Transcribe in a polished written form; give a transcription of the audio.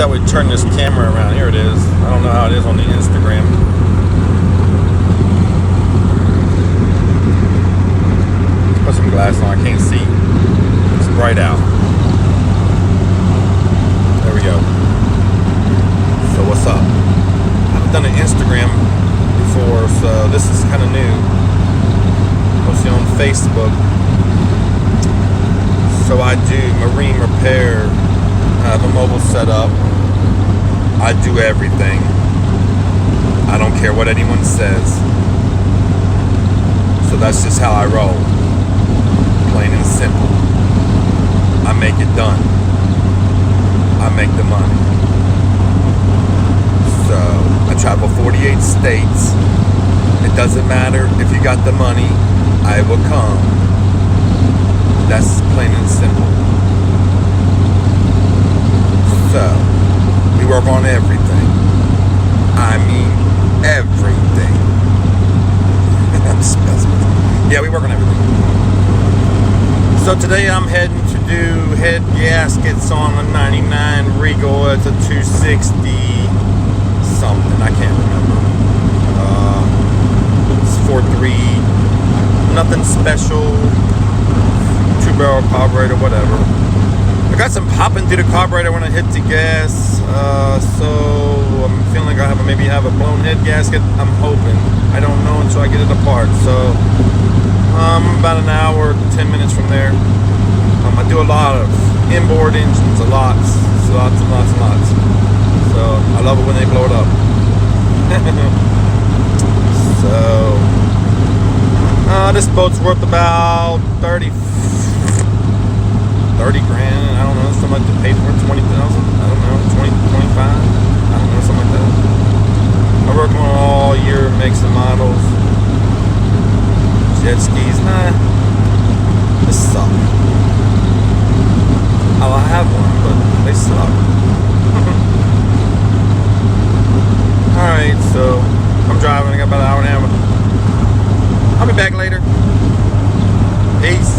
how we turn this camera around. Here it is. I don't know how it is on the Instagram. Put some glasses on. I can't see. It's bright out. There we go. So what's up? I haven't done an Instagram before, so this is kind of new. Mostly on Facebook. So I do marine repair. I have a mobile setup. I do everything. I don't care what anyone says. So that's just how I roll. Plain and simple. I make it done. I make the money. So I travel 48 states. It doesn't matter if you got the money, I will come. That's plain and simple. So, we work on everything. I mean, everything. Yeah, we work on everything. So today I'm heading to do head gaskets on a 99 Regal. It's a 260 something. I can't remember. It's 4.3. Nothing special. 2-barrel carburetor, whatever. I got some popping through the carburetor when I hit the gas, so I'm feeling like maybe have a blown head gasket. I'm hoping. I don't know until I get it apart. So about an hour, 10 minutes from there. I do a lot of inboard engines, lots. So I love it when they blow it up. So this boat's worth about 30 grand, I don't know, something like to pay for it, 20,000, I don't know, 20, 25, I don't know, something like that. I work on all year makes and models. Jet skis, they suck. I have one, but they suck. Alright, so I'm driving, I got about an hour and a half. I'll be back later. Peace.